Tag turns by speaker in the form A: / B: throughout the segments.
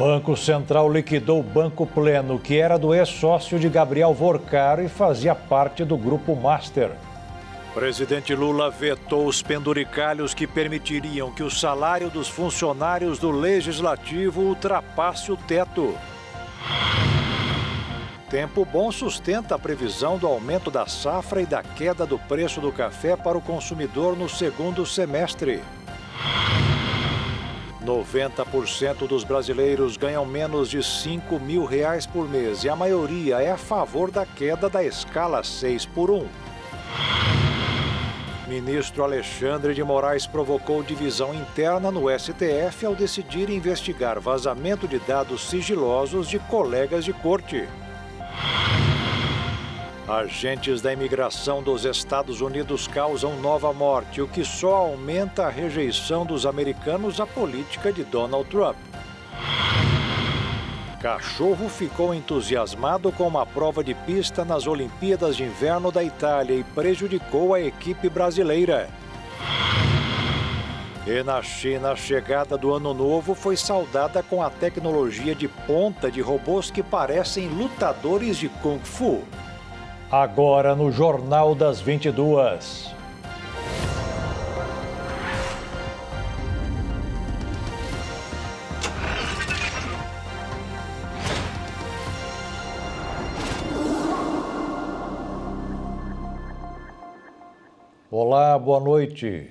A: Banco Central liquidou o Banco Pleno, que era do ex-sócio de Gabriel Vorcaro e fazia parte do Grupo Master. Presidente Lula vetou os penduricalhos que permitiriam que o salário dos funcionários do Legislativo ultrapasse o teto. Tempo bom sustenta a previsão do aumento da safra e da queda do preço do café para o consumidor no segundo semestre. 90% dos brasileiros ganham menos de R$5.000 por mês e a maioria é a favor da queda da escala 6x1. Ministro Alexandre de Moraes provocou divisão interna no STF ao decidir investigar vazamento de dados sigilosos de colegas de corte. Agentes da imigração dos Estados Unidos causam nova morte, o que só aumenta a rejeição dos americanos à política de Donald Trump. Cachorro ficou entusiasmado com uma prova de pista nas Olimpíadas de Inverno da Itália e prejudicou a equipe brasileira. E na China, a chegada do Ano Novo foi saudada com a tecnologia de ponta de robôs que parecem lutadores de Kung Fu. Agora no Jornal das 22. Olá, boa noite.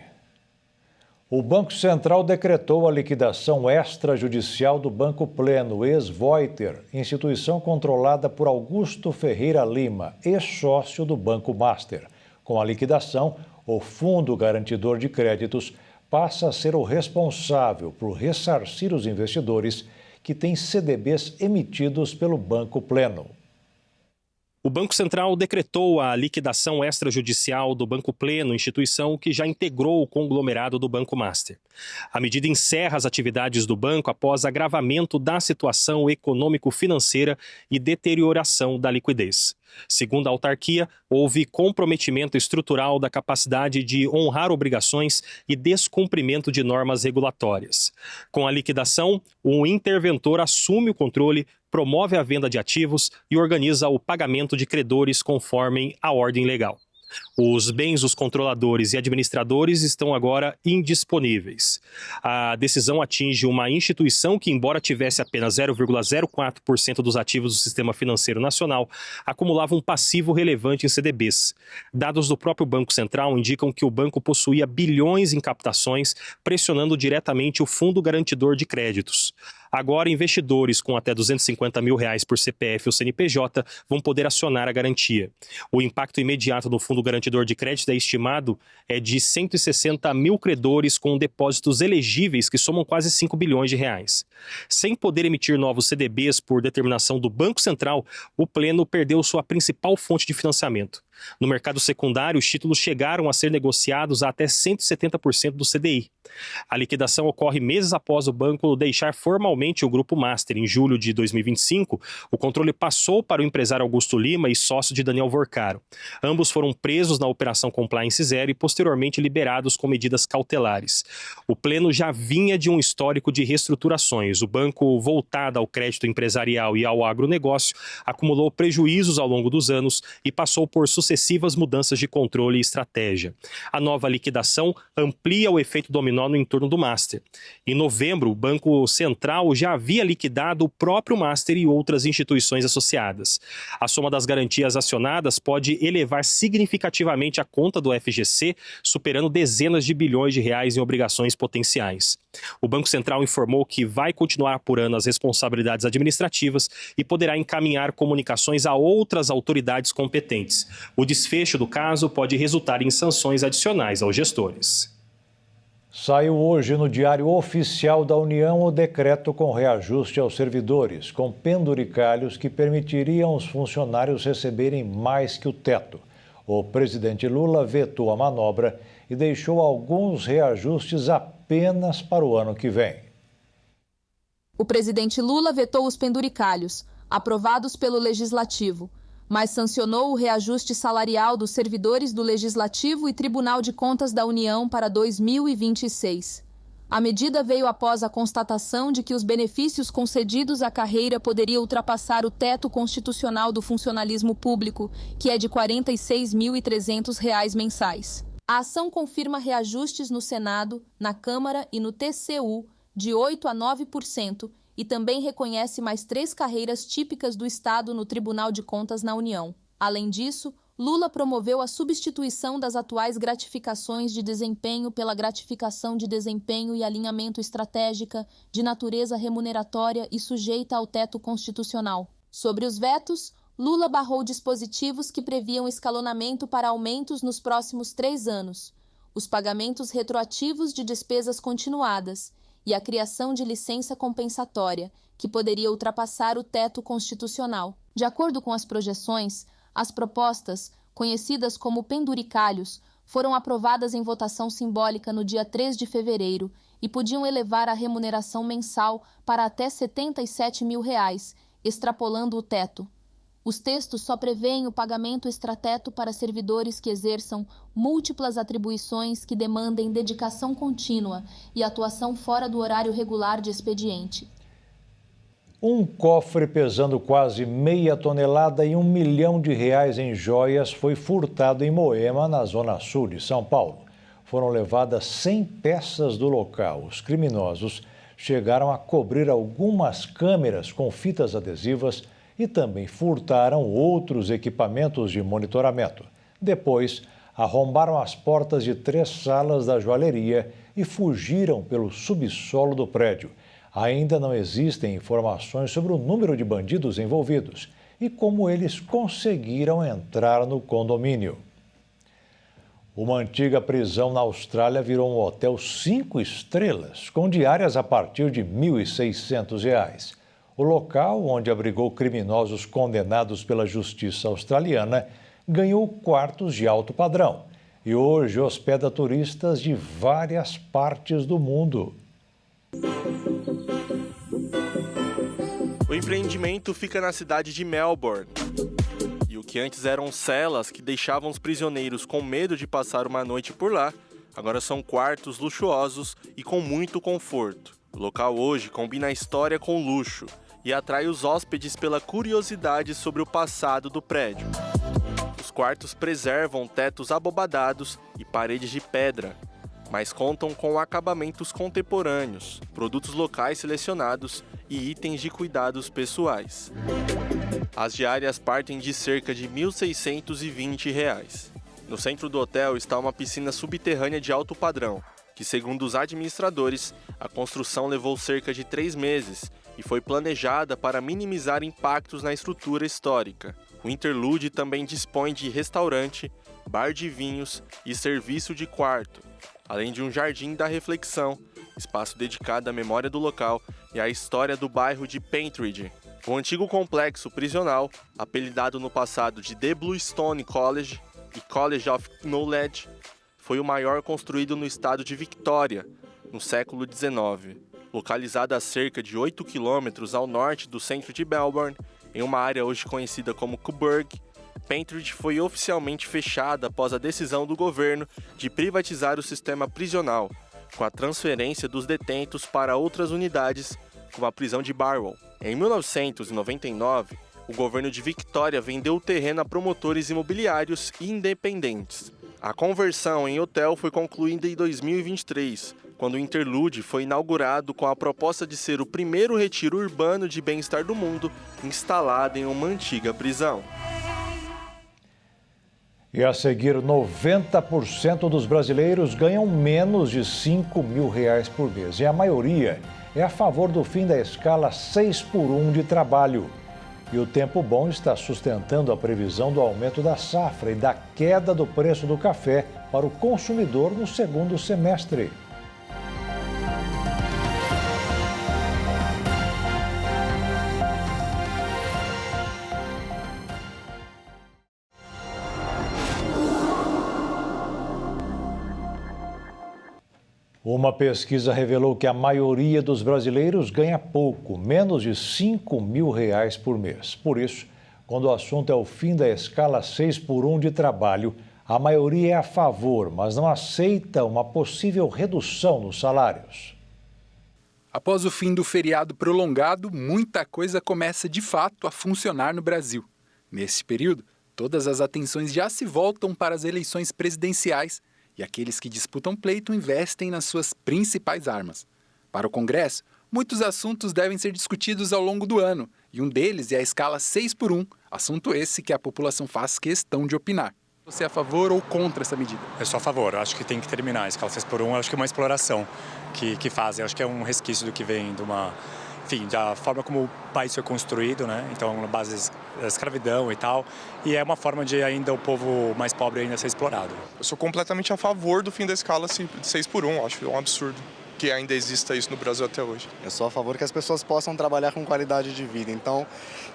A: O Banco Central decretou a liquidação extrajudicial do Banco Pleno, ex-Voiter, instituição controlada por Augusto Ferreira Lima, ex-sócio do Banco Master. Com a liquidação, o Fundo Garantidor de Créditos passa a ser o responsável por ressarcir os investidores que têm CDBs emitidos pelo Banco Pleno.
B: O Banco Central decretou a liquidação extrajudicial do Banco Pleno, instituição que já integrou o conglomerado do Banco Master. A medida encerra as atividades do banco após agravamento da situação econômico-financeira e deterioração da liquidez. Segundo a autarquia, houve comprometimento estrutural da capacidade de honrar obrigações e descumprimento de normas regulatórias. Com a liquidação, o interventor assume o controle, promove a venda de ativos e organiza o pagamento de credores conforme a ordem legal. Os bens dos controladores e administradores estão agora indisponíveis. A decisão atinge uma instituição que, embora tivesse apenas 0,04% dos ativos do sistema financeiro nacional, acumulava um passivo relevante em CDBs. Dados do próprio Banco Central indicam que o banco possuía bilhões em captações, pressionando diretamente o Fundo Garantidor de Créditos. Agora, investidores com até R$250 mil por CPF ou CNPJ vão poder acionar a garantia. O impacto imediato do Fundo Garantidor de Crédito é estimado de 160 mil credores com depósitos elegíveis que somam quase R$5 bilhões. Sem poder emitir novos CDBs por determinação do Banco Central, o Pleno perdeu sua principal fonte de financiamento. No mercado secundário, os títulos chegaram a ser negociados a até 170% do CDI. A liquidação ocorre meses após o banco deixar formalmente o Grupo Master. Em julho de 2025, o controle passou para o empresário Augusto Lima e sócio de Daniel Vorcaro. Ambos foram presos na Operação Compliance Zero e posteriormente liberados com medidas cautelares. O Pleno já vinha de um histórico de reestruturações. O banco, voltado ao crédito empresarial e ao agronegócio, acumulou prejuízos ao longo dos anos e passou por sucessivas mudanças de controle e estratégia. A nova liquidação amplia o efeito dominó no entorno do Master. Em novembro, o Banco Central já havia liquidado o próprio Master e outras instituições associadas. A soma das garantias acionadas pode elevar significativamente a conta do FGC, superando dezenas de bilhões de reais em obrigações potenciais. O Banco Central informou que vai continuar apurando as responsabilidades administrativas e poderá encaminhar comunicações a outras autoridades competentes. O desfecho do caso pode resultar em sanções adicionais aos gestores.
A: Saiu hoje no Diário Oficial da União o decreto com reajuste aos servidores, com penduricalhos que permitiriam os funcionários receberem mais que o teto. O presidente Lula vetou a manobra e deixou alguns reajustes apenas para o ano que vem.
C: O presidente Lula vetou os penduricalhos, aprovados pelo Legislativo, mas sancionou o reajuste salarial dos servidores do Legislativo e Tribunal de Contas da União para 2026. A medida veio após a constatação de que os benefícios concedidos à carreira poderiam ultrapassar o teto constitucional do funcionalismo público, que é de R$ 46.300 mensais. A ação confirma reajustes no Senado, na Câmara e no TCU de 8% a 9% e também reconhece mais 3 carreiras típicas do Estado no Tribunal de Contas na União. Além disso, Lula promoveu a substituição das atuais gratificações de desempenho pela gratificação de desempenho e alinhamento estratégica de natureza remuneratória e sujeita ao teto constitucional. Sobre os vetos, Lula barrou dispositivos que previam escalonamento para aumentos nos próximos 3 anos, os pagamentos retroativos de despesas continuadas e a criação de licença compensatória, que poderia ultrapassar o teto constitucional. De acordo com as projeções, as propostas, conhecidas como penduricalhos, foram aprovadas em votação simbólica no dia 3 de fevereiro e podiam elevar a remuneração mensal para até R$ 77 mil, extrapolando o teto. Os textos só prevêem o pagamento extrateto para servidores que exerçam múltiplas atribuições que demandem dedicação contínua e atuação fora do horário regular de expediente.
A: Um cofre pesando quase meia tonelada e R$ 1 milhão em joias foi furtado em Moema, na zona sul de São Paulo. Foram levadas 100 peças do local. Os criminosos chegaram a cobrir algumas câmeras com fitas adesivas e também furtaram outros equipamentos de monitoramento. Depois, arrombaram as portas de 3 salas da joalheria e fugiram pelo subsolo do prédio. Ainda não existem informações sobre o número de bandidos envolvidos e como eles conseguiram entrar no condomínio. Uma antiga prisão na Austrália virou um hotel 5 estrelas, com diárias a partir de R$ 1.600. O local, onde abrigou criminosos condenados pela justiça australiana, ganhou quartos de alto padrão e hoje hospeda turistas de várias partes do mundo.
D: O empreendimento fica na cidade de Melbourne. E o que antes eram celas que deixavam os prisioneiros com medo de passar uma noite por lá, agora são quartos luxuosos e com muito conforto. O local hoje combina a história com o luxo e atrai os hóspedes pela curiosidade sobre o passado do prédio. Os quartos preservam tetos abobadados e paredes de pedra, mas contam com acabamentos contemporâneos, produtos locais selecionados e itens de cuidados pessoais. As diárias partem de cerca de R$ 1.620. No centro do hotel está uma piscina subterrânea de alto padrão, que, segundo os administradores, a construção levou cerca de 3 meses e foi planejada para minimizar impactos na estrutura histórica. O Interlude também dispõe de restaurante, bar de vinhos e serviço de quarto, além de um jardim da reflexão, espaço dedicado à memória do local e à história do bairro de Pentridge. O antigo complexo prisional, apelidado no passado de The Bluestone College e College of Knowledge, foi o maior construído no estado de Victoria, no século XIX. Localizado a cerca de 8 quilômetros ao norte do centro de Melbourne, em uma área hoje conhecida como Coburg, Pentridge foi oficialmente fechada após a decisão do governo de privatizar o sistema prisional, com a transferência dos detentos para outras unidades, como a prisão de Barwell. Em 1999, o governo de Victoria vendeu o terreno a promotores imobiliários independentes. A conversão em hotel foi concluída em 2023, quando o Interlude foi inaugurado com a proposta de ser o primeiro retiro urbano de bem-estar do mundo instalado em uma antiga prisão.
A: E a seguir, 90% dos brasileiros ganham menos de R$ 5 mil por mês. E a maioria é a favor do fim da escala 6x1 de trabalho. E o tempo bom está sustentando a previsão do aumento da safra e da queda do preço do café para o consumidor no segundo semestre. Uma pesquisa revelou que a maioria dos brasileiros ganha pouco, menos de R$ 5 mil por mês. Por isso, quando o assunto é o fim da escala 6x1 de trabalho, a maioria é a favor, mas não aceita uma possível redução nos salários.
E: Após o fim do feriado prolongado, muita coisa começa de fato a funcionar no Brasil. Nesse período, todas as atenções já se voltam para as eleições presidenciais e aqueles que disputam pleito investem nas suas principais armas. Para o Congresso, muitos assuntos devem ser discutidos ao longo do ano, e um deles é a escala 6x1, assunto esse que a população faz questão de opinar. Você é a favor ou contra essa medida?
F: Eu sou a favor, eu acho que tem que terminar. A escala 6x1, eu acho que é uma exploração que fazem. Eu acho que é um resquício do que vem de uma... Enfim, da forma como o país foi construído, né? Então, na base da escravidão e tal. E é uma forma de ainda o povo mais pobre ainda ser explorado.
G: Eu sou completamente a favor do fim da escala 6x1. Acho um absurdo que ainda exista isso no Brasil até hoje.
H: Eu sou a favor que as pessoas possam trabalhar com qualidade de vida. Então,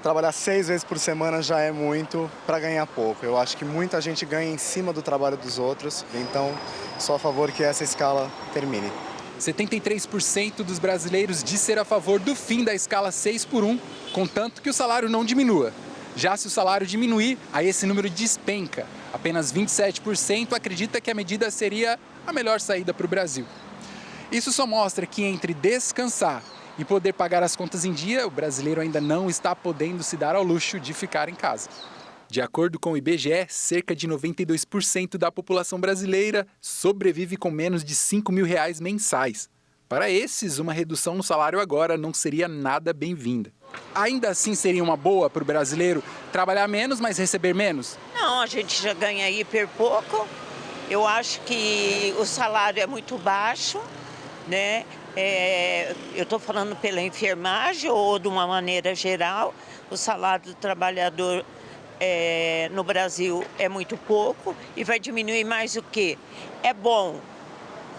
H: trabalhar 6 vezes por semana já é muito para ganhar pouco. Eu acho que muita gente ganha em cima do trabalho dos outros. Então, sou a favor que essa escala termine.
E: 73% dos brasileiros diz ser a favor do fim da escala 6x1, contanto que o salário não diminua. Já se o salário diminuir, aí esse número despenca. Apenas 27% acredita que a medida seria a melhor saída para o Brasil. Isso só mostra que entre descansar e poder pagar as contas em dia, o brasileiro ainda não está podendo se dar ao luxo de ficar em casa. De acordo com o IBGE, cerca de 92% da população brasileira sobrevive com menos de R$5.000 mensais. Para esses, uma redução no salário agora não seria nada bem-vinda. Ainda assim seria uma boa para o brasileiro trabalhar menos, mas receber menos?
I: Não, a gente já ganha hiper pouco. Eu acho que o salário é muito baixo, né? Eu estou falando pela enfermagem ou de uma maneira geral, o salário do trabalhador no Brasil é muito pouco e vai diminuir mais o quê? É bom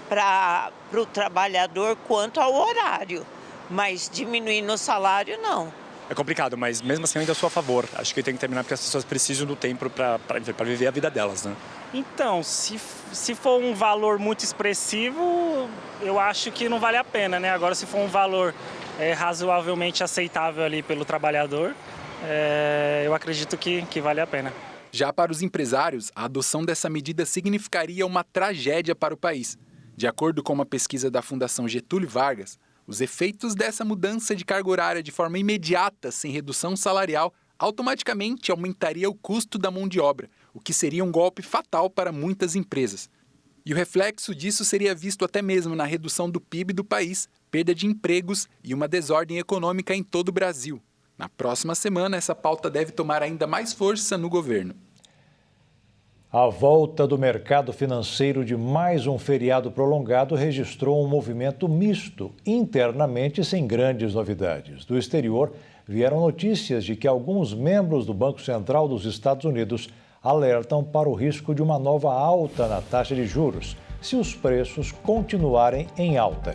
I: para o trabalhador quanto ao horário, mas diminuir no salário não.
F: É complicado, mas mesmo assim eu ainda sou a favor. Acho que tem que terminar porque as pessoas precisam do tempo para viver a vida delas, né?
J: Então, se for um valor muito expressivo, eu acho que não vale a pena, né? Agora, se for um valor razoavelmente aceitável ali pelo trabalhador, eu acredito que vale a pena.
E: Já para os empresários, a adoção dessa medida significaria uma tragédia para o país. De acordo com uma pesquisa da Fundação Getúlio Vargas, os efeitos dessa mudança de carga horária de forma imediata, sem redução salarial, automaticamente aumentaria o custo da mão de obra, o que seria um golpe fatal para muitas empresas. E o reflexo disso seria visto até mesmo na redução do PIB do país, perda de empregos e uma desordem econômica em todo o Brasil. Na próxima semana, essa pauta deve tomar ainda mais força no governo.
A: A volta do mercado financeiro de mais um feriado prolongado registrou um movimento misto, internamente sem grandes novidades. Do exterior, vieram notícias de que alguns membros do Banco Central dos Estados Unidos alertam para o risco de uma nova alta na taxa de juros, se os preços continuarem em alta.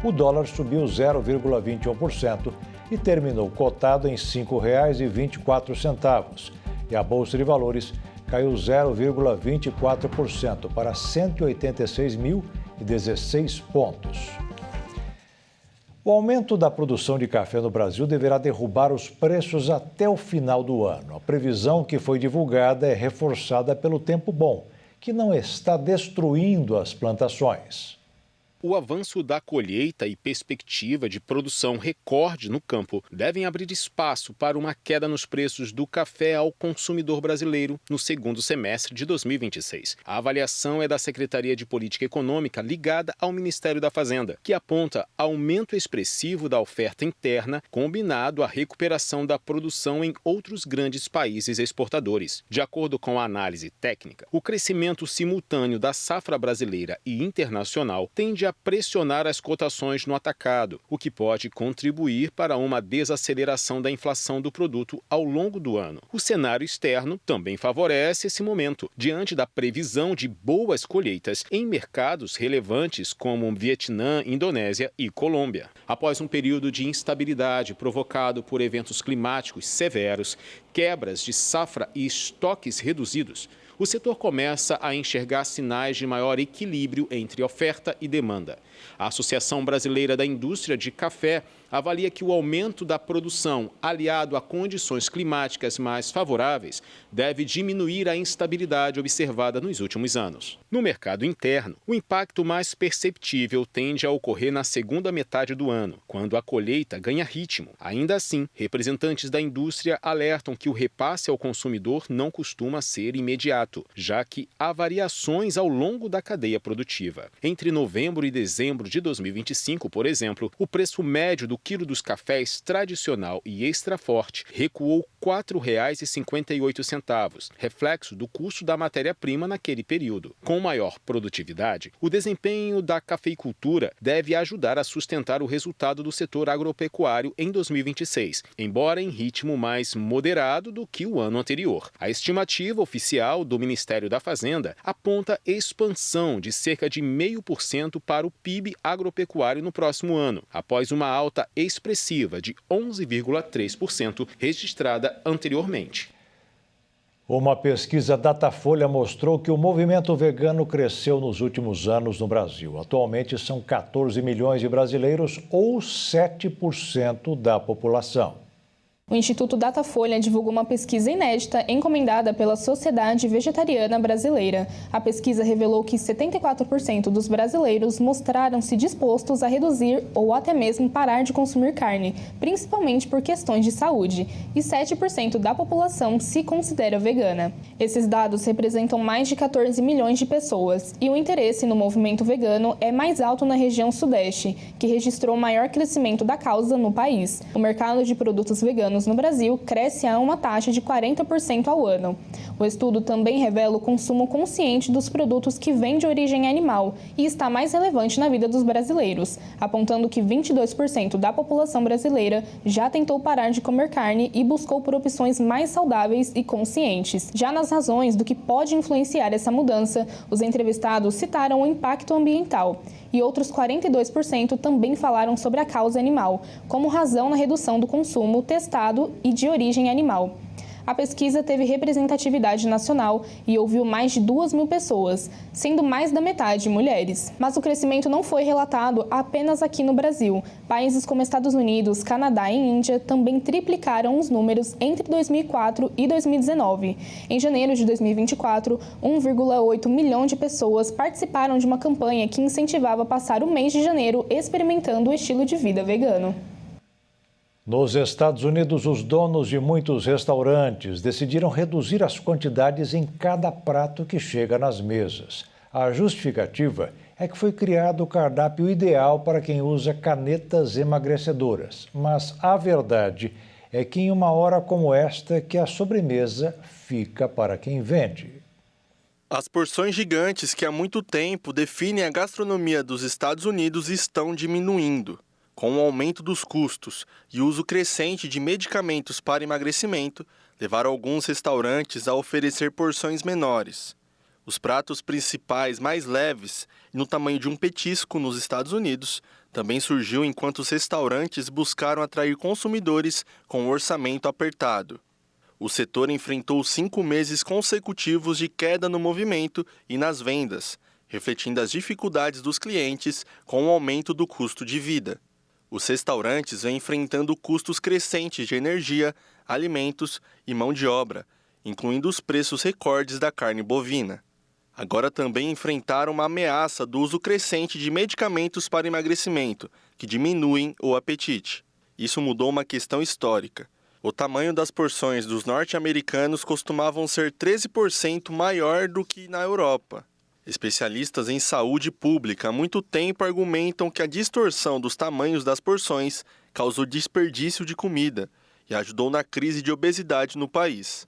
A: O dólar subiu 0,21% e terminou cotado em R$ 5,24. E a Bolsa de Valores caiu 0,24% para 186.016 pontos. O aumento da produção de café no Brasil deverá derrubar os preços até o final do ano. A previsão que foi divulgada é reforçada pelo tempo bom, que não está destruindo as plantações.
K: O avanço da colheita e perspectiva de produção recorde no campo devem abrir espaço para uma queda nos preços do café ao consumidor brasileiro no segundo semestre de 2026. A avaliação é da Secretaria de Política Econômica ligada ao Ministério da Fazenda, que aponta aumento expressivo da oferta interna combinado à recuperação da produção em outros grandes países exportadores. De acordo com a análise técnica, o crescimento simultâneo da safra brasileira e internacional tende a pressionar as cotações no atacado, o que pode contribuir para uma desaceleração da inflação do produto ao longo do ano. O cenário externo também favorece esse momento, diante da previsão de boas colheitas em mercados relevantes como Vietnã, Indonésia e Colômbia. Após um período de instabilidade provocado por eventos climáticos severos, quebras de safra e estoques reduzidos, o setor começa a enxergar sinais de maior equilíbrio entre oferta e demanda. A Associação Brasileira da Indústria de Café avalia que o aumento da produção, aliado a condições climáticas mais favoráveis, deve diminuir a instabilidade observada nos últimos anos. No mercado interno, o impacto mais perceptível tende a ocorrer na segunda metade do ano, quando a colheita ganha ritmo. Ainda assim, representantes da indústria alertam que o repasse ao consumidor não costuma ser imediato, já que há variações ao longo da cadeia produtiva. Entre novembro e dezembro de 2025, por exemplo, o preço médio do quilo dos cafés tradicional e extra forte recuou R$ 4,58, reflexo do custo da matéria-prima naquele período. Com maior produtividade, o desempenho da cafeicultura deve ajudar a sustentar o resultado do setor agropecuário em 2026, embora em ritmo mais moderado do que o ano anterior. A estimativa oficial do Ministério da Fazenda aponta expansão de cerca de 0,5% para o PIB agropecuário no próximo ano, após uma alta expressiva de 11,3% registrada anteriormente.
A: Uma pesquisa Datafolha mostrou que o movimento vegano cresceu nos últimos anos no Brasil. Atualmente são 14 milhões de brasileiros, ou 7% da população.
L: O Instituto Datafolha divulgou uma pesquisa inédita encomendada pela Sociedade Vegetariana Brasileira. A pesquisa revelou que 74% dos brasileiros mostraram-se dispostos a reduzir ou até mesmo parar de consumir carne, principalmente por questões de saúde, e 7% da população se considera vegana. Esses dados representam mais de 14 milhões de pessoas, e o interesse no movimento vegano é mais alto na região Sudeste, que registrou o maior crescimento da causa no país. O mercado de produtos veganos no Brasil cresce a uma taxa de 40% ao ano. O estudo também revela o consumo consciente dos produtos que vêm de origem animal e está mais relevante na vida dos brasileiros, apontando que 22% da população brasileira já tentou parar de comer carne e buscou por opções mais saudáveis e conscientes. Já nas razões do que pode influenciar essa mudança, os entrevistados citaram o impacto ambiental e outros 42% também falaram sobre a causa animal, como razão na redução do consumo testado e de origem animal. A pesquisa teve representatividade nacional e ouviu mais de 2.000 pessoas, sendo mais da metade mulheres. Mas o crescimento não foi relatado apenas aqui no Brasil. Países como Estados Unidos, Canadá e Índia também triplicaram os números entre 2004 e 2019. Em janeiro de 2024, 1,8 milhão de pessoas participaram de uma campanha que incentivava passar o mês de janeiro experimentando o estilo de vida vegano.
A: Nos Estados Unidos, os donos de muitos restaurantes decidiram reduzir as quantidades em cada prato que chega nas mesas. A justificativa é que foi criado o cardápio ideal para quem usa canetas emagrecedoras. Mas a verdade é que em uma hora como esta que a sobremesa fica para quem vende.
D: As porções gigantes que há muito tempo definem a gastronomia dos Estados Unidos estão diminuindo. Com o aumento dos custos e o uso crescente de medicamentos para emagrecimento, levaram alguns restaurantes a oferecer porções menores. Os pratos principais mais leves, no tamanho de um petisco nos Estados Unidos, também surgiu enquanto os restaurantes buscaram atrair consumidores com um orçamento apertado. O setor enfrentou 5 meses consecutivos de queda no movimento e nas vendas, refletindo as dificuldades dos clientes com o aumento do custo de vida. Os restaurantes vêm enfrentando custos crescentes de energia, alimentos e mão de obra, incluindo os preços recordes da carne bovina. Agora também enfrentaram uma ameaça do uso crescente de medicamentos para emagrecimento, que diminuem o apetite. Isso mudou uma questão histórica. O tamanho das porções dos norte-americanos costumavam ser 13% maior do que na Europa. Especialistas em saúde pública há muito tempo argumentam que a distorção dos tamanhos das porções causou desperdício de comida e ajudou na crise de obesidade no país.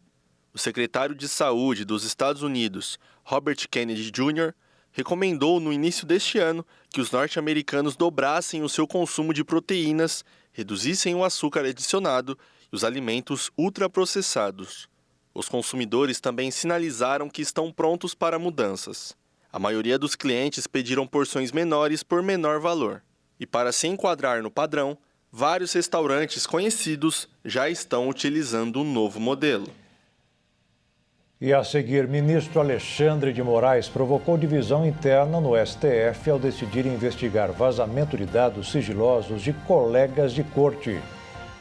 D: O secretário de Saúde dos Estados Unidos, Robert Kennedy Jr., recomendou no início deste ano que os norte-americanos dobrassem o seu consumo de proteínas, reduzissem o açúcar adicionado e os alimentos ultraprocessados. Os consumidores também sinalizaram que estão prontos para mudanças. A maioria dos clientes pediram porções menores por menor valor. E para se enquadrar no padrão, vários restaurantes conhecidos já estão utilizando um novo modelo.
A: E a seguir, ministro Alexandre de Moraes provocou divisão interna no STF ao decidir investigar vazamento de dados sigilosos de colegas de corte.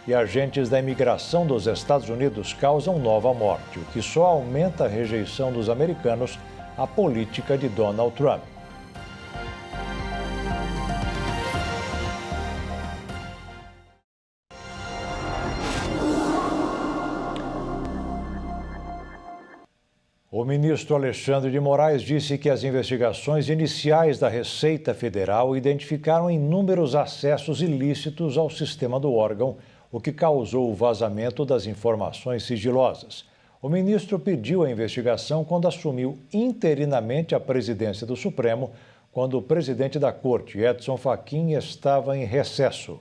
A: E agentes da imigração dos Estados Unidos causam nova morte, o que só aumenta a rejeição dos americanos à política de Donald Trump. O ministro Alexandre de Moraes disse que as investigações iniciais da Receita Federal identificaram inúmeros acessos ilícitos ao sistema do órgão, o que causou o vazamento das informações sigilosas. O ministro pediu a investigação quando assumiu interinamente a presidência do Supremo, quando o presidente da Corte, Edson Fachin, estava em recesso.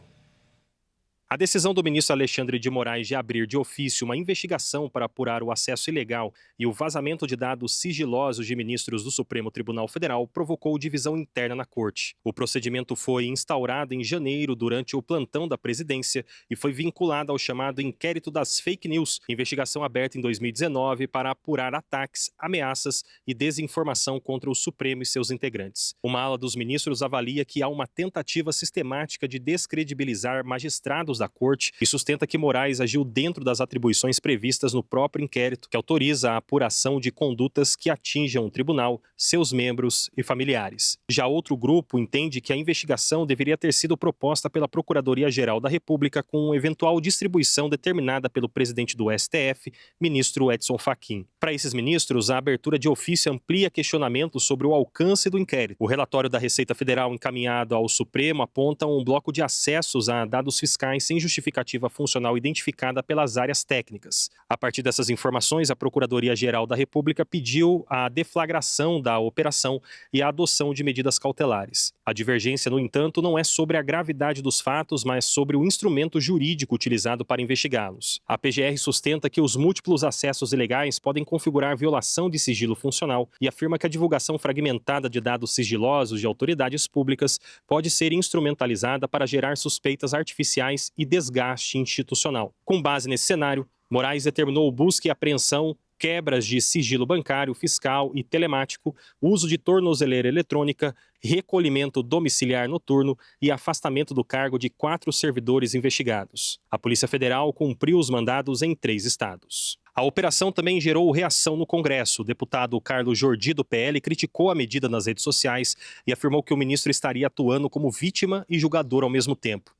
B: A decisão do ministro Alexandre de Moraes de abrir de ofício uma investigação para apurar o acesso ilegal e o vazamento de dados sigilosos de ministros do Supremo Tribunal Federal provocou divisão interna na corte. O procedimento foi instaurado em janeiro durante o plantão da presidência e foi vinculado ao chamado inquérito das fake news, investigação aberta em 2019 para apurar ataques, ameaças e desinformação contra o Supremo e seus integrantes. Uma ala dos ministros avalia que há uma tentativa sistemática de descredibilizar magistrados da Corte e sustenta que Moraes agiu dentro das atribuições previstas no próprio inquérito, que autoriza a apuração de condutas que atinjam o tribunal, seus membros e familiares. Já outro grupo entende que a investigação deveria ter sido proposta pela Procuradoria-Geral da República com eventual distribuição determinada pelo presidente do STF, ministro Edson Fachin. Para esses ministros, a abertura de ofício amplia questionamentos sobre o alcance do inquérito. O relatório da Receita Federal encaminhado ao Supremo aponta um bloco de acessos a dados fiscais sem justificativa funcional identificada pelas áreas técnicas. A partir dessas informações, a Procuradoria-Geral da República pediu a deflagração da operação e a adoção de medidas cautelares. A divergência, no entanto, não é sobre a gravidade dos fatos, mas sobre o instrumento jurídico utilizado para investigá-los. A PGR sustenta que os múltiplos acessos ilegais podem configurar violação de sigilo funcional e afirma que a divulgação fragmentada de dados sigilosos de autoridades públicas pode ser instrumentalizada para gerar suspeitas artificiais e desgaste institucional. Com base nesse cenário, Moraes determinou busca e apreensão, quebras de sigilo bancário, fiscal e telemático, uso de tornozeleira eletrônica, recolhimento domiciliar noturno e afastamento do cargo de 4 servidores investigados. A Polícia Federal cumpriu os mandados em 3 estados. A operação também gerou reação no Congresso. O deputado Carlos Jordi, do PL, criticou a medida nas redes sociais e afirmou que o ministro estaria atuando como vítima e julgador ao mesmo tempo.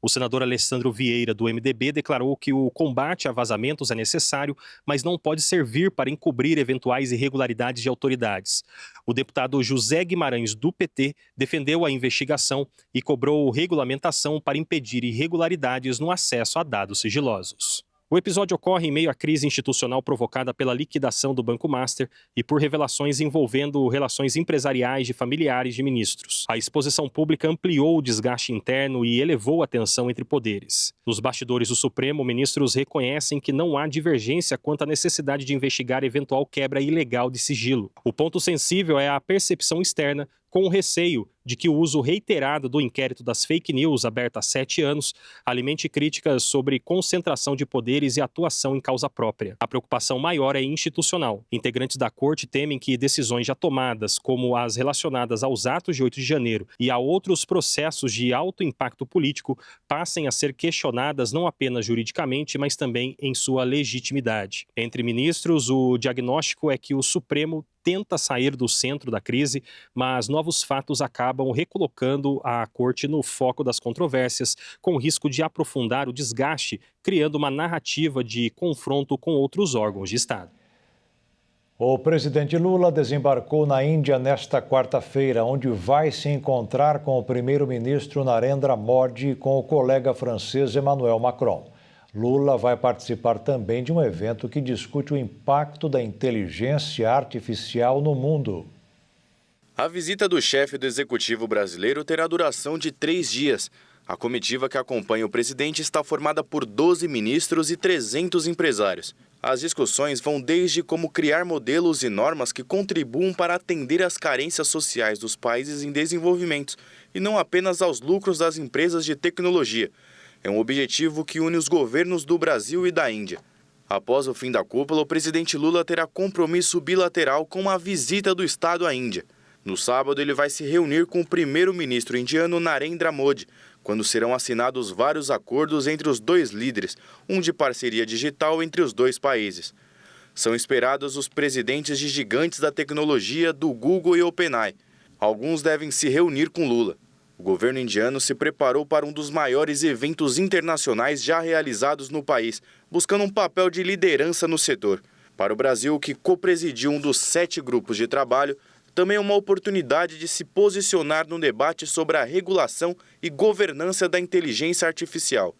B: O senador Alessandro Vieira, do MDB, declarou que o combate a vazamentos é necessário, mas não pode servir para encobrir eventuais irregularidades de autoridades. O deputado José Guimarães, do PT, defendeu a investigação e cobrou regulamentação para impedir irregularidades no acesso a dados sigilosos. O episódio ocorre em meio à crise institucional provocada pela liquidação do Banco Master e por revelações envolvendo relações empresariais de familiares de ministros. A exposição pública ampliou o desgaste interno e elevou a tensão entre poderes. Nos bastidores do Supremo, ministros reconhecem que não há divergência quanto à necessidade de investigar eventual quebra ilegal de sigilo. O ponto sensível é a percepção externa, com o receio de que o uso reiterado do inquérito das fake news, aberto há 7 anos, alimente críticas sobre concentração de poderes e atuação em causa própria. A preocupação maior é institucional. Integrantes da Corte temem que decisões já tomadas, como as relacionadas aos atos de 8 de janeiro e a outros processos de alto impacto político, passem a ser questionadas não apenas juridicamente, mas também em sua legitimidade. Entre ministros, o diagnóstico é que o Supremo tenta sair do centro da crise, mas novos fatos acabam recolocando a Corte no foco das controvérsias, com risco de aprofundar o desgaste, criando uma narrativa de confronto com outros órgãos de Estado.
A: O presidente Lula desembarcou na Índia nesta quarta-feira, onde vai se encontrar com o primeiro-ministro Narendra Modi e com o colega francês Emmanuel Macron. Lula vai participar também de um evento que discute o impacto da inteligência artificial no mundo.
M: A visita do chefe do Executivo brasileiro terá duração de 3 dias. A comitiva que acompanha o presidente está formada por 12 ministros e 300 empresários. As discussões vão desde como criar modelos e normas que contribuam para atender às carências sociais dos países em desenvolvimento e não apenas aos lucros das empresas de tecnologia. É um objetivo que une os governos do Brasil e da Índia. Após o fim da cúpula, o presidente Lula terá compromisso bilateral com uma visita do Estado à Índia. No sábado, ele vai se reunir com o primeiro-ministro indiano Narendra Modi, quando serão assinados vários acordos entre os dois líderes, um de parceria digital entre os dois países. São esperados os presidentes de gigantes da tecnologia do Google e OpenAI. Alguns devem se reunir com Lula. O governo indiano se preparou para um dos maiores eventos internacionais já realizados no país, buscando um papel de liderança no setor. Para o Brasil, que copresidiu um dos 7 grupos de trabalho, também é uma oportunidade de se posicionar no debate sobre a regulação e governança da inteligência artificial.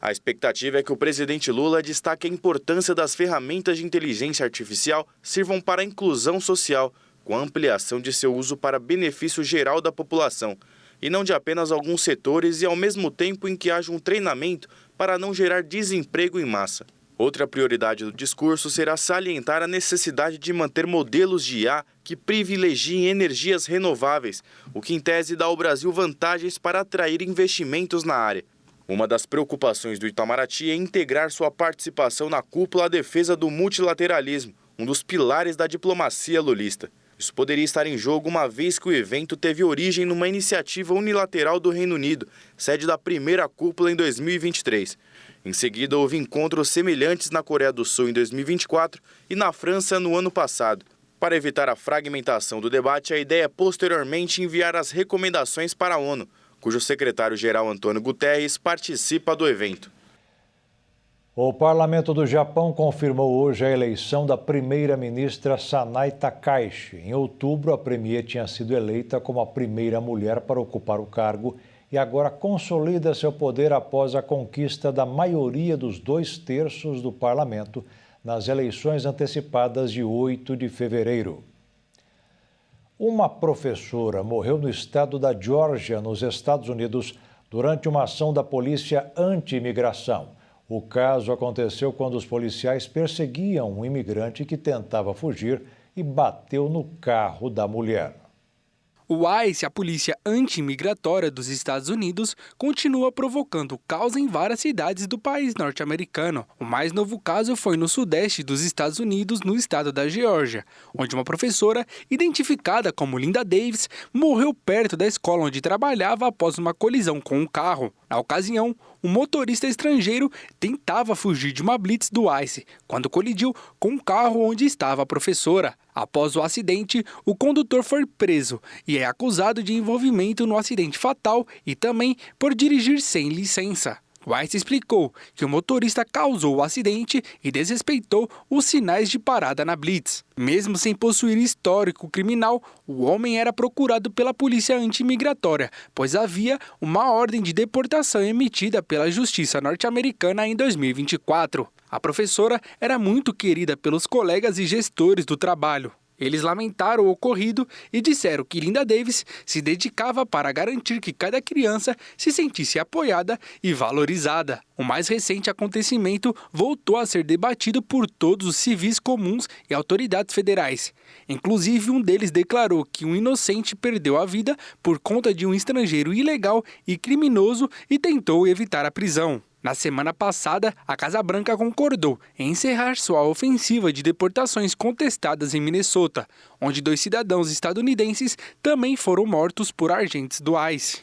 M: A expectativa é que o presidente Lula destaque a importância das ferramentas de inteligência artificial sirvam para a inclusão social, com a ampliação de seu uso para benefício geral da população, e não de apenas alguns setores e ao mesmo tempo em que haja um treinamento para não gerar desemprego em massa. Outra prioridade do discurso será salientar a necessidade de manter modelos de IA que privilegiem energias renováveis, o que em tese dá ao Brasil vantagens para atrair investimentos na área. Uma das preocupações do Itamaraty é integrar sua participação na cúpula à defesa do multilateralismo, um dos pilares da diplomacia lulista. Isso poderia estar em jogo uma vez que o evento teve origem numa iniciativa unilateral do Reino Unido, sede da primeira cúpula em 2023. Em seguida, houve encontros semelhantes na Coreia do Sul em 2024 e na França no ano passado. Para evitar a fragmentação do debate, a ideia é posteriormente enviar as recomendações para a ONU, cujo secretário-geral Antônio Guterres participa do evento.
A: O Parlamento do Japão confirmou hoje a eleição da primeira-ministra Sanai Takaichi. Em outubro, a premier tinha sido eleita como a primeira mulher para ocupar o cargo e agora consolida seu poder após a conquista da maioria dos 2/3 do parlamento nas eleições antecipadas de 8 de fevereiro. Uma professora morreu no estado da Geórgia, nos Estados Unidos, durante uma ação da polícia anti-imigração. O caso aconteceu quando os policiais perseguiam um imigrante que tentava fugir e bateu no carro da mulher.
N: O ICE, a polícia anti-imigratória dos Estados Unidos, continua provocando caos em várias cidades do país norte-americano. O mais novo caso foi no sudeste dos Estados Unidos, no estado da Geórgia, onde uma professora, identificada como Linda Davis, morreu perto da escola onde trabalhava após uma colisão com um carro. Na ocasião, um motorista estrangeiro tentava fugir de uma blitz do ICE, quando colidiu com um carro onde estava a professora. Após o acidente, o condutor foi preso e é acusado de envolvimento no acidente fatal e também por dirigir sem licença. O ICE explicou que o motorista causou o acidente e desrespeitou os sinais de parada na blitz. Mesmo sem possuir histórico criminal, o homem era procurado pela polícia anti-imigratória, pois havia uma ordem de deportação emitida pela Justiça norte-americana em 2024. A professora era muito querida pelos colegas e gestores do trabalho. Eles lamentaram o ocorrido e disseram que Linda Davis se dedicava para garantir que cada criança se sentisse apoiada e valorizada. O mais recente acontecimento voltou a ser debatido por todos os civis comuns e autoridades federais. Inclusive, um deles declarou que um inocente perdeu a vida por conta de um estrangeiro ilegal e criminoso e tentou evitar a prisão. Na semana passada, a Casa Branca concordou em encerrar sua ofensiva de deportações contestadas em Minnesota, onde 2 cidadãos estadunidenses também foram mortos por agentes do ICE.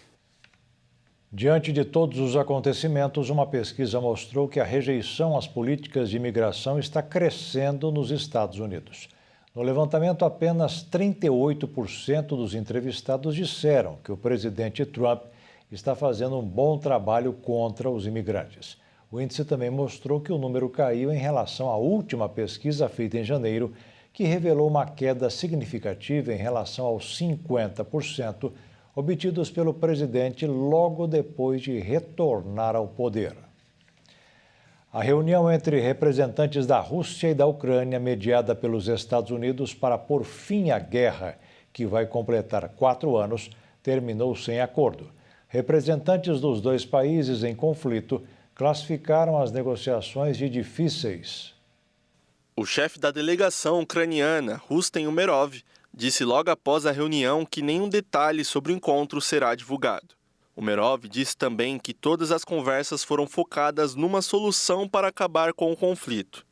A: Diante de todos os acontecimentos, uma pesquisa mostrou que a rejeição às políticas de imigração está crescendo nos Estados Unidos. No levantamento, apenas 38% dos entrevistados disseram que o presidente Trump está fazendo um bom trabalho contra os imigrantes. O índice também mostrou que o número caiu em relação à última pesquisa feita em janeiro, que revelou uma queda significativa em relação aos 50% obtidos pelo presidente logo depois de retornar ao poder. A reunião entre representantes da Rússia e da Ucrânia, mediada pelos Estados Unidos para pôr fim à guerra, que vai completar 4 anos, terminou sem acordo. Representantes dos 2 países em conflito classificaram as negociações de difíceis.
D: O chefe da delegação ucraniana, Rustem Umerov, disse logo após a reunião que nenhum detalhe sobre o encontro será divulgado. Umerov disse também que todas as conversas foram focadas numa solução para acabar com o conflito.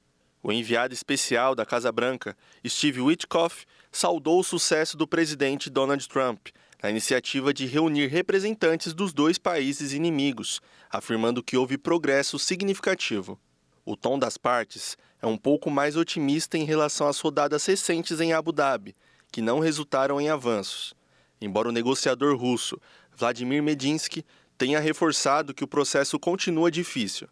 D: O enviado especial da Casa Branca, Steve Witkoff, saudou o sucesso do presidente Donald Trump na iniciativa de reunir representantes dos dois países inimigos, afirmando que houve progresso significativo. O tom das partes é um pouco mais otimista em relação às rodadas recentes em Abu Dhabi, que não resultaram em avanços, embora o negociador russo, Vladimir Medinsky, tenha reforçado que o processo continua difícil.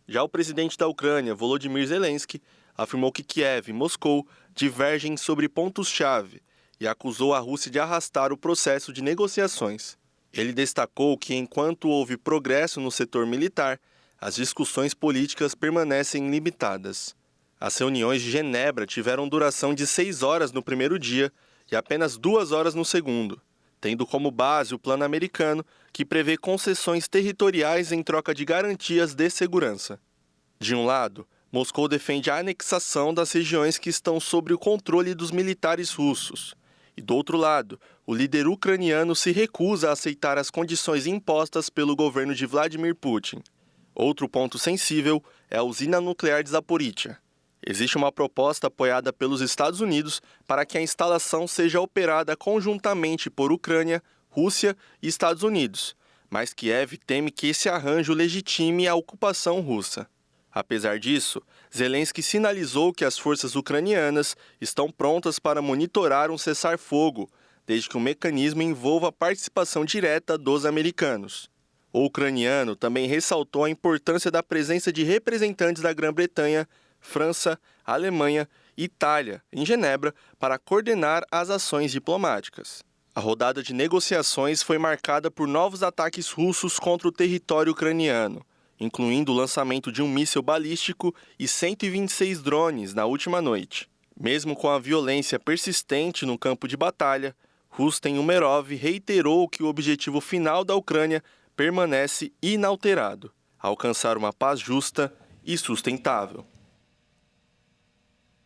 D: Já o presidente da Ucrânia, Volodymyr Zelensky, afirmou que Kiev e Moscou divergem sobre pontos-chave e acusou a Rússia de arrastar o processo de negociações. Ele destacou que, enquanto houve progresso no setor militar, as discussões políticas permanecem limitadas. As reuniões de Genebra tiveram duração de 6 horas no primeiro dia e apenas 2 horas no segundo, tendo como base o plano americano, que prevê concessões territoriais em troca de garantias de segurança. De um lado, Moscou defende a anexação das regiões que estão sob o controle dos militares russos. E do outro lado, o líder ucraniano se recusa a aceitar as condições impostas pelo governo de Vladimir Putin. Outro ponto sensível é a usina nuclear de Zaporizhzhia. Existe uma proposta apoiada pelos Estados Unidos para que a instalação seja operada conjuntamente por Ucrânia, Rússia e Estados Unidos, mas Kiev teme que esse arranjo legitime a ocupação russa. Apesar disso, Zelensky sinalizou que as forças ucranianas estão prontas para monitorar um cessar-fogo, desde que o mecanismo envolva a participação direta dos americanos. O ucraniano também ressaltou a importância da presença de representantes da Grã-Bretanha, França, Alemanha e Itália em Genebra para coordenar as ações diplomáticas. A rodada de negociações foi marcada por novos ataques russos contra o território ucraniano, incluindo o lançamento de um míssil balístico e 126 drones na última noite. Mesmo com a violência persistente no campo de batalha, Rustem Umerov reiterou que o objetivo final da Ucrânia permanece inalterado: alcançar uma paz justa e sustentável.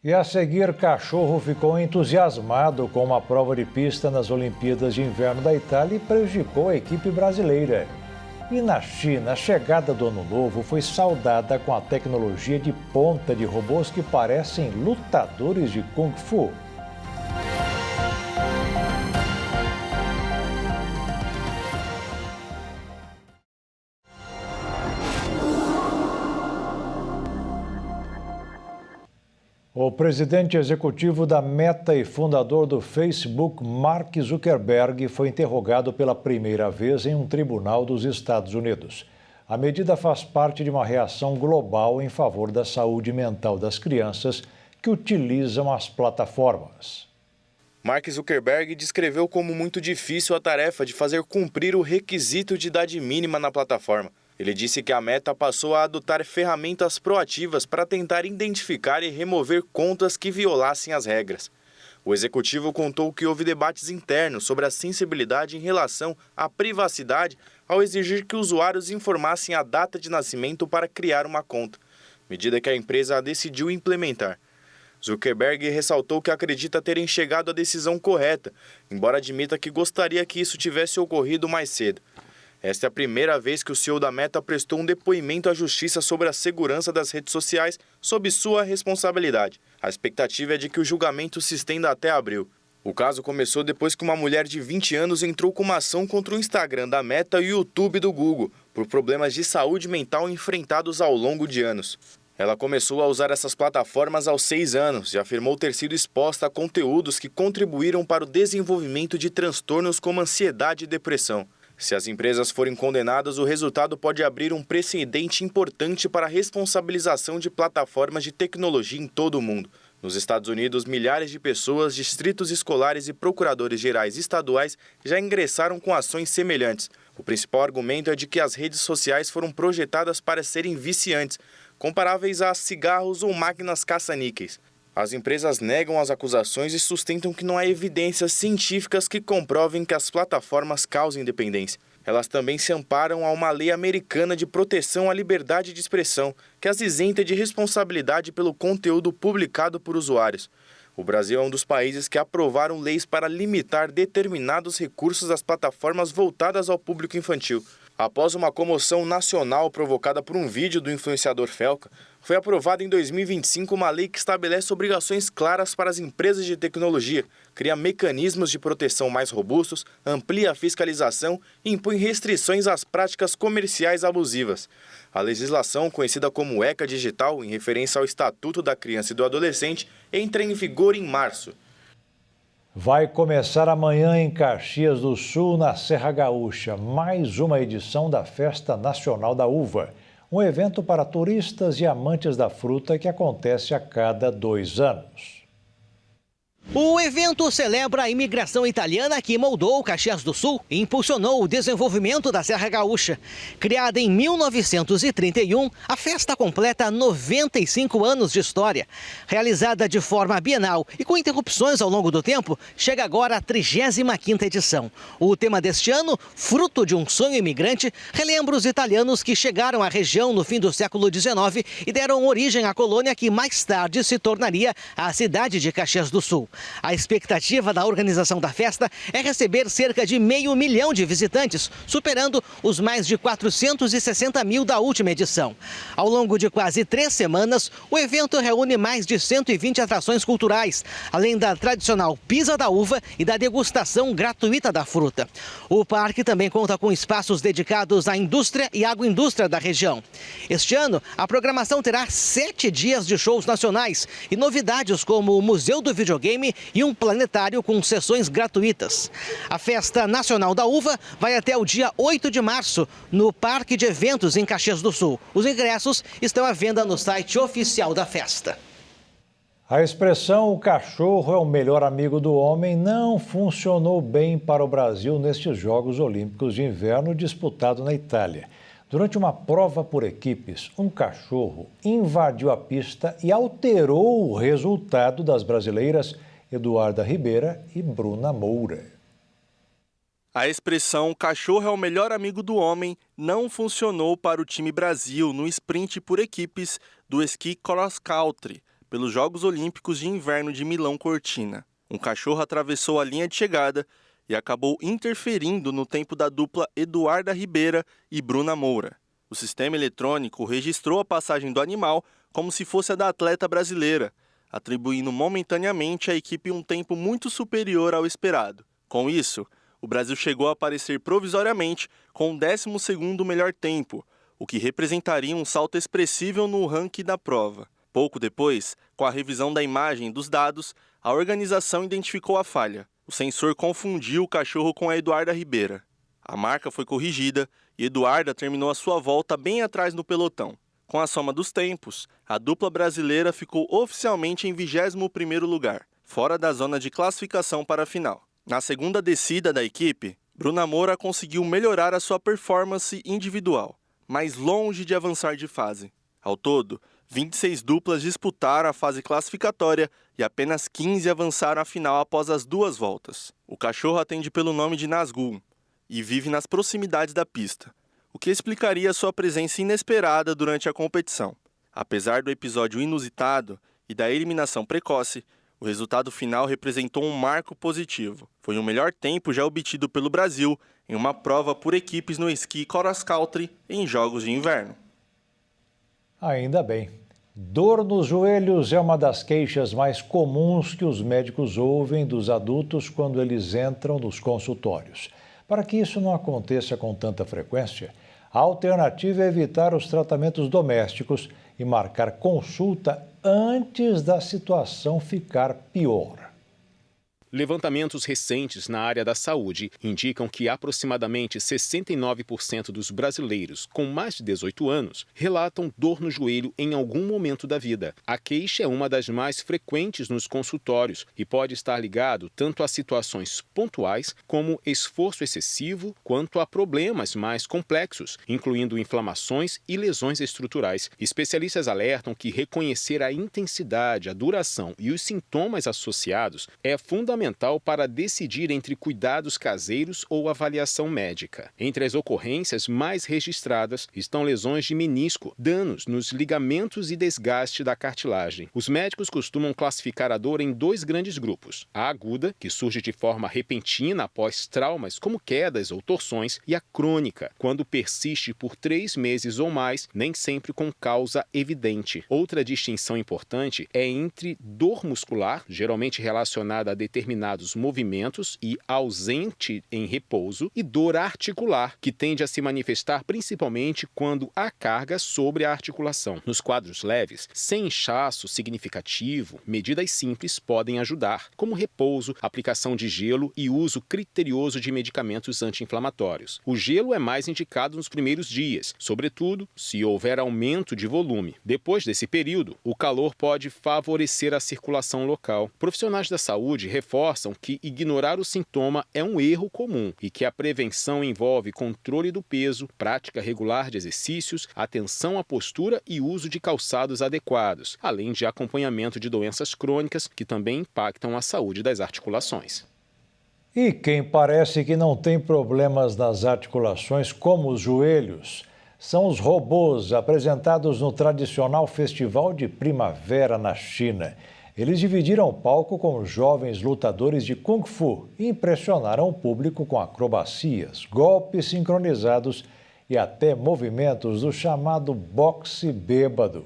A: E a seguir, cachorro ficou entusiasmado com uma prova de pista nas Olimpíadas de Inverno da Itália e prejudicou a equipe brasileira. E na China, a chegada do Ano Novo foi saudada com a tecnologia de ponta de robôs que parecem lutadores de Kung Fu. O presidente executivo da Meta e fundador do Facebook, Mark Zuckerberg, foi interrogado pela primeira vez em um tribunal dos Estados Unidos. A medida faz parte de uma reação global em favor da saúde mental das crianças que utilizam as plataformas.
M: Mark Zuckerberg descreveu como muito difícil a tarefa de fazer cumprir o requisito de idade mínima na plataforma. Ele disse que a Meta passou a adotar ferramentas proativas para tentar identificar e remover contas que violassem as regras. O executivo contou que houve debates internos sobre a sensibilidade em relação à privacidade ao exigir que usuários informassem a data de nascimento para criar uma conta, medida que a empresa decidiu implementar. Zuckerberg ressaltou que acredita terem chegado à decisão correta, embora admita que gostaria que isso tivesse ocorrido mais cedo. Esta é a primeira vez que o CEO da Meta prestou um depoimento à justiça sobre a segurança das redes sociais sob sua responsabilidade. A expectativa é de que o julgamento se estenda até abril. O caso começou depois que uma mulher de 20 anos entrou com uma ação contra o Instagram da Meta e o YouTube do Google por problemas de saúde mental enfrentados ao longo de anos. Ela começou a usar essas plataformas aos 6 anos e afirmou ter sido exposta a conteúdos que contribuíram para o desenvolvimento de transtornos como ansiedade e depressão. Se as empresas forem condenadas, o resultado pode abrir um precedente importante para a responsabilização de plataformas de tecnologia em todo o mundo. Nos Estados Unidos, milhares de pessoas, distritos escolares e procuradores gerais estaduais já ingressaram com ações semelhantes. O principal argumento é de que as redes sociais foram projetadas para serem viciantes, comparáveis a cigarros ou máquinas caça-níqueis. As empresas negam as acusações e sustentam que não há evidências científicas que comprovem que as plataformas causem dependência. Elas também se amparam a uma lei americana de proteção à liberdade de expressão, que as isenta de responsabilidade pelo conteúdo publicado por usuários. O Brasil é um dos países que aprovaram leis para limitar determinados recursos das plataformas voltadas ao público infantil. Após uma comoção nacional provocada por um vídeo do influenciador Felca, foi aprovada em 2025 uma lei que estabelece obrigações claras para as empresas de tecnologia, cria mecanismos de proteção mais robustos, amplia a fiscalização e impõe restrições às práticas comerciais abusivas. A legislação, conhecida como ECA Digital, em referência ao Estatuto da Criança e do Adolescente, entra em vigor em março.
A: Vai começar amanhã em Caxias do Sul, na Serra Gaúcha, mais uma edição da Festa Nacional da Uva, um evento para turistas e amantes da fruta que acontece a cada 2 anos.
O: O evento celebra a imigração italiana que moldou Caxias do Sul e impulsionou o desenvolvimento da Serra Gaúcha. Criada em 1931, a festa completa 95 anos de história. Realizada de forma bienal e com interrupções ao longo do tempo, chega agora a 35ª edição. O tema deste ano, fruto de um sonho imigrante, relembra os italianos que chegaram à região no fim do século XIX e deram origem à colônia que mais tarde se tornaria a cidade de Caxias do Sul. A expectativa da organização da festa é receber cerca de 500 mil de visitantes, superando os mais de 460 mil da última edição. Ao longo de quase 3 semanas, o evento reúne mais de 120 atrações culturais, além da tradicional Pisa da Uva e da degustação gratuita da fruta. O parque também conta com espaços dedicados à indústria e agroindústria da região. Este ano, a programação terá 7 dias de shows nacionais e novidades como o Museu do Videogame e um planetário com sessões gratuitas. A Festa Nacional da Uva vai até o dia 8 de março, no Parque de Eventos em Caxias do Sul. Os ingressos estão à venda no site oficial da festa.
A: A expressão "o cachorro é o melhor amigo do homem" não funcionou bem para o Brasil nestes Jogos Olímpicos de Inverno disputados na Itália. Durante uma prova por equipes, um cachorro invadiu a pista e alterou o resultado das brasileiras Eduarda Ribeira e Bruna Moura.
D: A expressão "cachorro é o melhor amigo do homem" não funcionou para o time Brasil no sprint por equipes do esqui cross country pelos Jogos Olímpicos de Inverno de Milão Cortina. Um cachorro atravessou a linha de chegada e acabou interferindo no tempo da dupla Eduarda Ribeira e Bruna Moura. O sistema eletrônico registrou a passagem do animal como se fosse a da atleta brasileira, atribuindo momentaneamente à equipe um tempo muito superior ao esperado. Com isso, o Brasil chegou a aparecer provisoriamente com o 12º melhor tempo, o que representaria um salto expressivo no ranking da prova. Pouco depois, com a revisão da imagem e dos dados, a organização identificou a falha. O sensor confundiu o cachorro com a Eduarda Ribeira. A marca foi corrigida e Eduarda terminou a sua volta bem atrás no pelotão. Com a soma dos tempos, a dupla brasileira ficou oficialmente em 21º lugar, fora da zona de classificação para a final. Na segunda descida da equipe, Bruna Moura conseguiu melhorar a sua performance individual, mas longe de avançar de fase. Ao todo, 26 duplas disputaram a fase classificatória e apenas 15 avançaram à final após as 2 voltas. O cachorro atende pelo nome de Nazgûl e vive nas proximidades da pista, o que explicaria sua presença inesperada durante a competição. Apesar do episódio inusitado e da eliminação precoce, o resultado final representou um marco positivo. Foi o melhor tempo já obtido pelo Brasil em uma prova por equipes no esqui cross country em Jogos de Inverno.
A: Ainda bem. Dor nos joelhos é uma das queixas mais comuns que os médicos ouvem dos adultos quando eles entram nos consultórios. Para que isso não aconteça com tanta frequência, a alternativa é evitar os tratamentos domésticos e marcar consulta antes da situação ficar pior.
K: Levantamentos recentes na área da saúde indicam que aproximadamente 69% dos brasileiros com mais de 18 anos relatam dor no joelho em algum momento da vida. A queixa é uma das mais frequentes nos consultórios e pode estar ligado tanto a situações pontuais como esforço excessivo, quanto a problemas mais complexos, incluindo inflamações e lesões estruturais. Especialistas alertam que reconhecer a intensidade, a duração e os sintomas associados é fundamental fundamental para decidir entre cuidados caseiros ou avaliação médica. Entre as ocorrências mais registradas estão lesões de menisco, danos nos ligamentos e desgaste da cartilagem. Os médicos costumam classificar a dor em 2 grandes grupos: a aguda, que surge de forma repentina após traumas como quedas ou torções, e a crônica, quando persiste por 3 meses ou mais, nem sempre com causa evidente. Outra distinção importante é entre dor muscular, geralmente relacionada a determinados movimentos e ausente em repouso, e dor articular, que tende a se manifestar principalmente quando há carga sobre a articulação. Nos quadros leves, sem inchaço significativo, medidas simples podem ajudar, como repouso, aplicação de gelo e uso criterioso de medicamentos anti-inflamatórios. O gelo é mais indicado nos primeiros dias, sobretudo se houver aumento de volume. Depois desse período, o calor pode favorecer a circulação local. Profissionais da saúde reforçam que ignorar o sintoma é um erro comum e que a prevenção envolve controle do peso, prática regular de exercícios, atenção à postura e uso de calçados adequados, além de acompanhamento de doenças crônicas que também impactam a saúde das articulações.
A: E quem parece que não tem problemas nas articulações, como os joelhos, são os robôs apresentados no tradicional Festival de Primavera na China. Eles dividiram o palco com jovens lutadores de Kung Fu e impressionaram o público com acrobacias, golpes sincronizados e até movimentos do chamado boxe bêbado.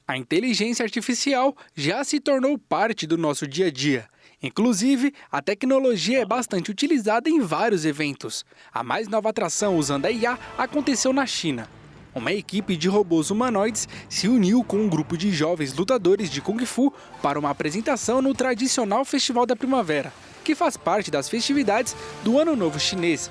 N: A inteligência artificial já se tornou parte do nosso dia a dia. Inclusive, a tecnologia é bastante utilizada em vários eventos. A mais nova atração usando a IA aconteceu na China. Uma equipe de robôs humanoides se uniu com um grupo de jovens lutadores de Kung Fu para uma apresentação no tradicional Festival da Primavera, que faz parte das festividades do Ano Novo Chinês.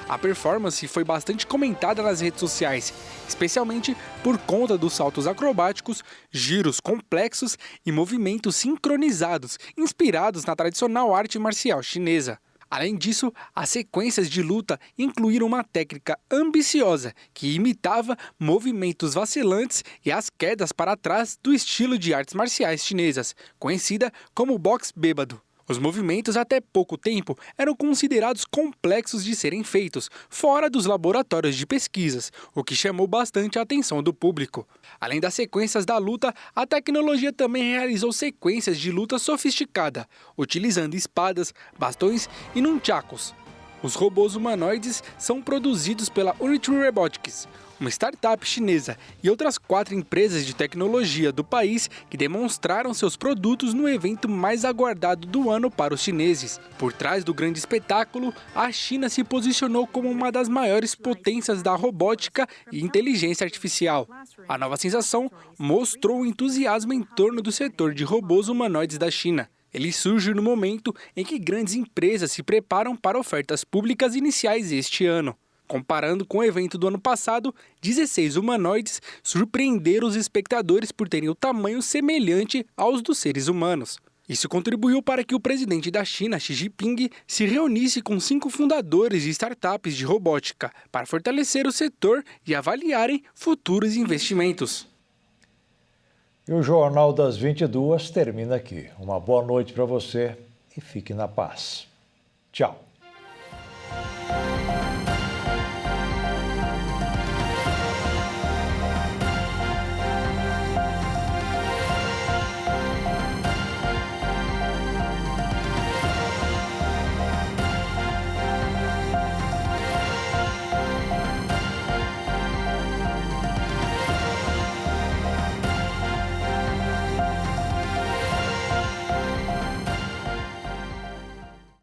N: A performance foi bastante comentada nas redes sociais, especialmente por conta dos saltos acrobáticos, giros complexos e movimentos sincronizados, inspirados na tradicional arte marcial chinesa. Além disso, as sequências de luta incluíram uma técnica ambiciosa que imitava movimentos vacilantes e as quedas para trás do estilo de artes marciais chinesas, conhecida como boxe bêbado. Os movimentos até pouco tempo eram considerados complexos de serem feitos, fora dos laboratórios de pesquisas, o que chamou bastante a atenção do público. Além das sequências da luta, a tecnologia também realizou sequências de luta sofisticada, utilizando espadas, bastões e nunchakus. Os robôs humanoides são produzidos pela Unity Robotics, uma startup chinesa, e outras 4 empresas de tecnologia do país que demonstraram seus produtos no evento mais aguardado do ano para os chineses. Por trás do grande espetáculo, a China se posicionou como uma das maiores potências da robótica e inteligência artificial. A nova sensação mostrou o entusiasmo em torno do setor de robôs humanoides da China. Ele surge no momento em que grandes empresas se preparam para ofertas públicas iniciais este ano. Comparando com o evento do ano passado, 16 humanoides surpreenderam os espectadores por terem o tamanho semelhante aos dos seres humanos. Isso contribuiu para que o presidente da China, Xi Jinping, se reunisse com 5 fundadores de startups de robótica para fortalecer o setor e avaliarem futuros investimentos.
A: E o Jornal das 22 termina aqui. Uma boa noite para você e fique na paz. Tchau.